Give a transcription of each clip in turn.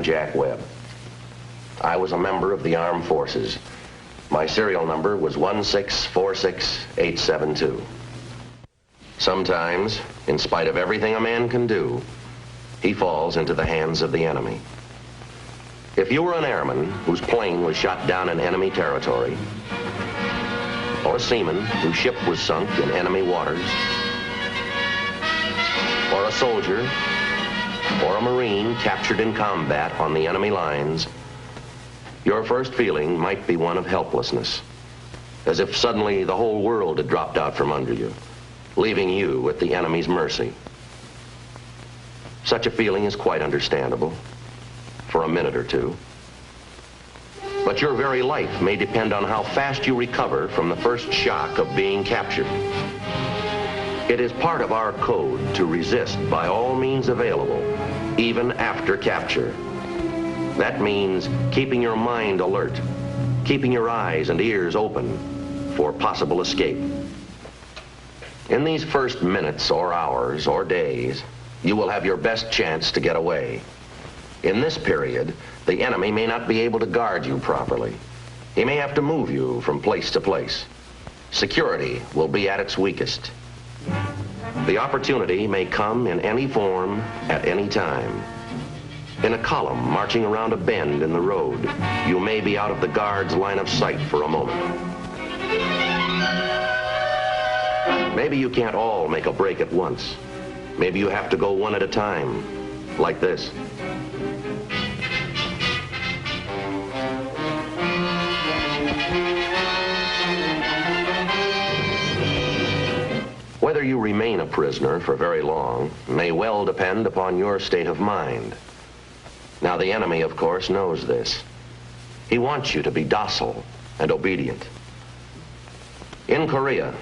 Jack Webb. I was a member of the Armed Forces. My serial number was 1646872. Sometimes, in spite of everything a man can do, he falls into the hands of the enemy. If you were an airman whose plane was shot down in enemy territory, or a seaman whose ship was sunk in enemy waters, or a soldier, or a Marine captured in combat on the enemy lines, your first feeling might be one of helplessness, as if suddenly the whole world had dropped out from under you, leaving you at the enemy's mercy. Such a feeling is quite understandable for a minute or two. But your very life may depend on how fast you recover from the first shock of being captured. It is part of our code to resist by all means available, even after capture. That means keeping your mind alert, keeping your eyes and ears open for possible escape. In these first minutes or hours or days, you will have your best chance to get away. In this period, the enemy may not be able to guard you properly. He may have to move you from place to place. Security will be at its weakest. The opportunity may come in any form at any time. In a column marching around a bend in the road, you may be out of the guard's line of sight for a moment. Maybe you can't all make a break at once. Maybe you have to go one at a time, like this. Whether you remain a prisoner for very long may well depend upon your state of mind. Now, the enemy, of course, knows this. He wants you to be docile and obedient. In Korea,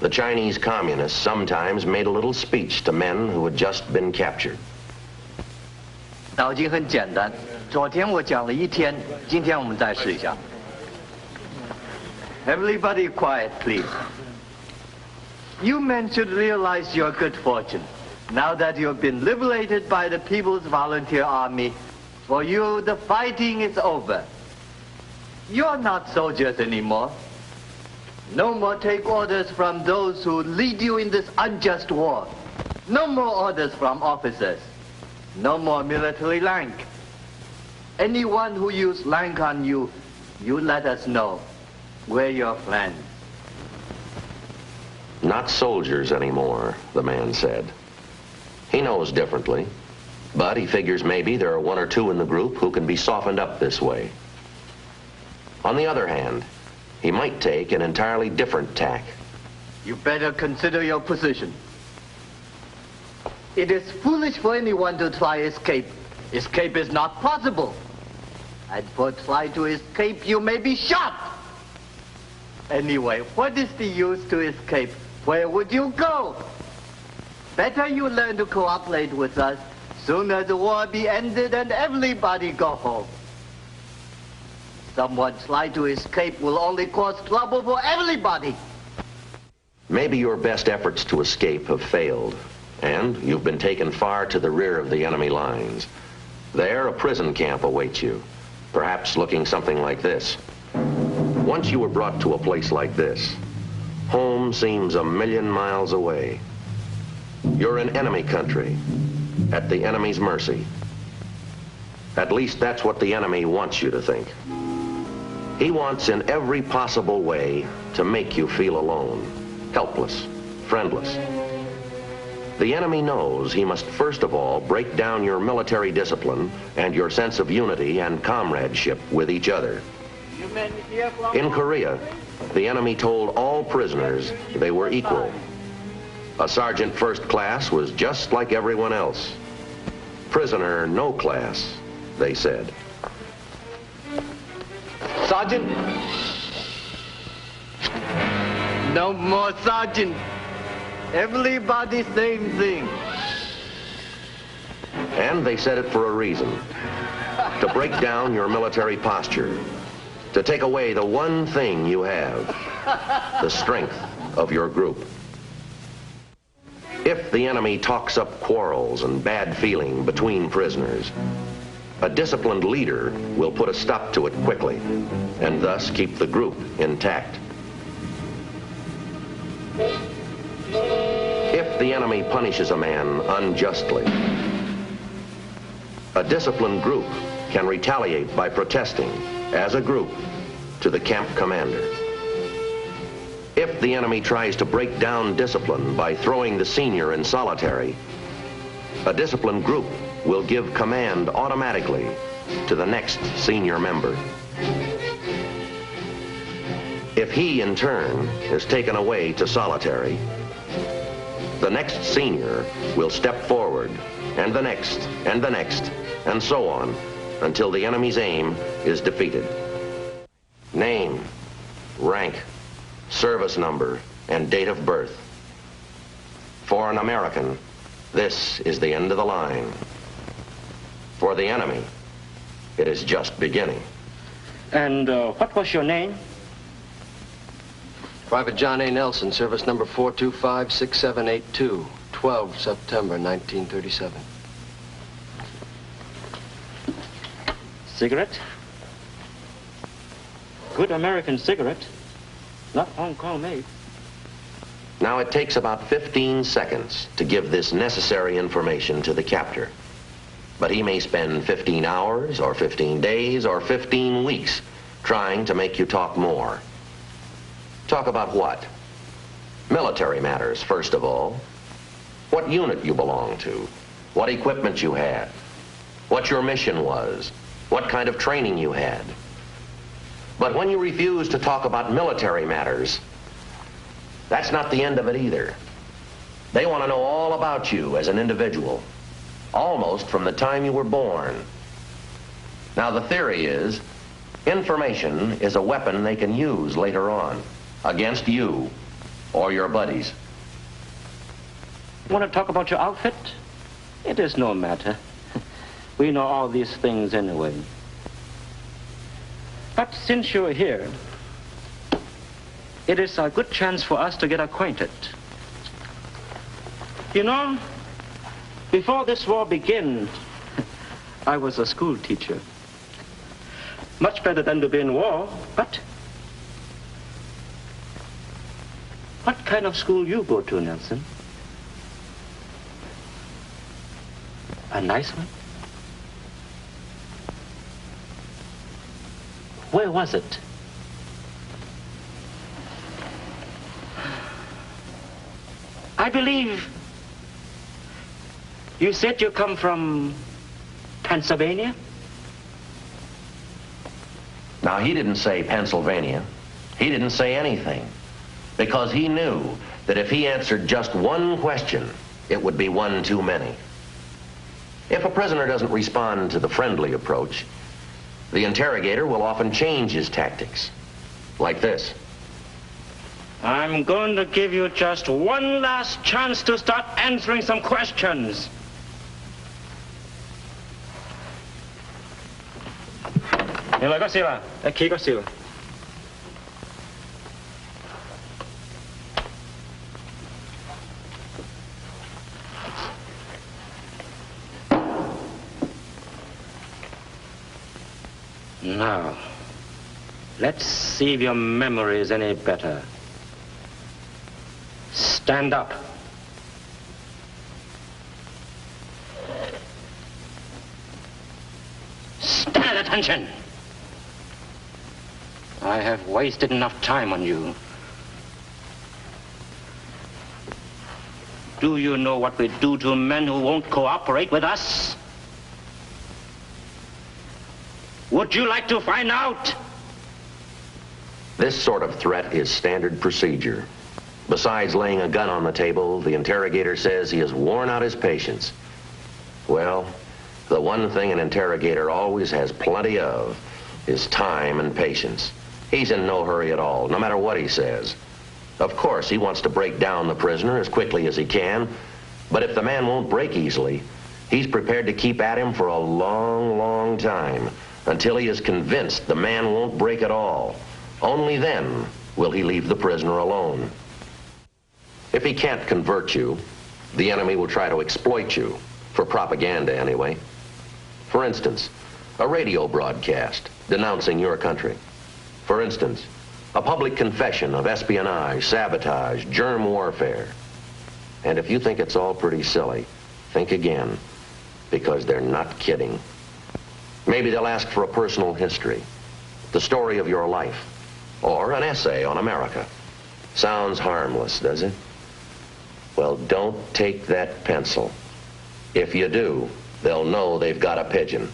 the Chinese communists sometimes made a little speech to men who had just been captured. 脑筋很简单，昨天我讲了一天，今天我们再试一下。Everybody quiet, please. You men should realize your good fortune. Now that you've been liberated by the People's Volunteer Army, for you the fighting is over. You're not soldiers anymore. No more take orders from those who lead you in this unjust war. No more orders from officers. No more military rank. Anyone who use rank on you, you let us know. We're your friends. Not soldiers anymore, the man said. He knows differently, but he figures maybe there are one or two in the group who can be softened up this way. On the other hand, he might take an entirely different tack. You better consider your position. It is foolish for anyone to try escape. Escape is not possible. And for try to escape, you may be shot. Anyway, what is the use to escape? Where would you go? Better you learn to cooperate with us. Sooner the war be ended and everybody go home. Someone try to escape will only cause trouble for everybody. Maybe your best efforts to escape have failed, and you've been taken far to the rear of the enemy lines. There, a prison camp awaits you, perhaps looking something like this. Once you were brought to a place like this, home seems a million miles away. You're in enemy country, at the enemy's mercy. At least that's what the enemy wants you to think. He wants in every possible way to make you feel alone, helpless, friendless. The enemy knows he must first of all break down your military discipline and your sense of unity and comradeship with each other. In Korea, the enemy told all prisoners they were equal. A sergeant first class was just like everyone else. Prisoner no class, they said. Sergeant? No more sergeant. Everybody same thing. And they said it for a reason. To break down your military posture. To take away the one thing you have. The strength of your group. If the enemy talks up quarrels and bad feeling between prisoners, A disciplined leader will put a stop to it quickly and thus keep the group intact. If the enemy punishes a man unjustly, a disciplined group can retaliate by protesting as a group to the camp commander. If the enemy tries to break down discipline by throwing the senior in solitary, a disciplined group will give command automatically to the next senior member. If he, in turn, is taken away to solitary, the next senior will step forward, and the next, and the next, and so on, until the enemy's aim is defeated. Name, rank, service number, and date of birth. For an American, this is the end of the line. For the enemy, it is just beginning. And what was your name? Private John A. Nelson, service number 4256782, 12 September 1937. Cigarette? Good American cigarette. Not Hong Kong made. Now it takes about 15 seconds to give this necessary information to the captor. But he may spend 15 hours, or 15 days, or 15 weeks trying to make you talk more. Talk about what? Military matters, first of all. What unit you belong to, what equipment you had, what your mission was, what kind of training you had. But when you refuse to talk about military matters, that's not the end of it either. They want to know all about you as an individual, almost from the time you were born. Now, the theory is, information is a weapon they can use later on against you or your buddies. Want to talk about your outfit? It is no matter. We know all these things anyway. But since you're here, it is a good chance for us to get acquainted. You know, before this war began, I was a school teacher. Much better than to be in war, but what kind of school you go to, Nelson? A nice one? Where was it? I believe you said you come from Pennsylvania? Now, he didn't say Pennsylvania. He didn't say anything, because he knew that if he answered just one question, it would be one too many. If a prisoner doesn't respond to the friendly approach, the interrogator will often change his tactics, like this. I'm going to give you just one last chance to start answering some questions. Nilai ko sila. Ki ko sila. Now, let's see if your memory is any better. Stand up. Stand at attention. I have wasted enough time on you. Do you know what we do to men who won't cooperate with us? Would you like to find out? This sort of threat is standard procedure. Besides laying a gun on the table, the interrogator says he has worn out his patience. Well, the one thing an interrogator always has plenty of is time and patience. He's in no hurry at all, no matter what he says. Of course, he wants to break down the prisoner as quickly as he can, but if the man won't break easily, he's prepared to keep at him for a long, long time, until he is convinced the man won't break at all. Only then will he leave the prisoner alone. If he can't convert you, the enemy will try to exploit you, for propaganda anyway. For instance, A radio broadcast denouncing your country. For instance, a public confession of espionage, sabotage, germ warfare. And if you think it's all pretty silly, think again, because they're not kidding. Maybe they'll ask for a personal history, the story of your life, or an essay on America. Sounds harmless, does it? Well, don't take that pencil. If you do, they'll know they've got a pigeon.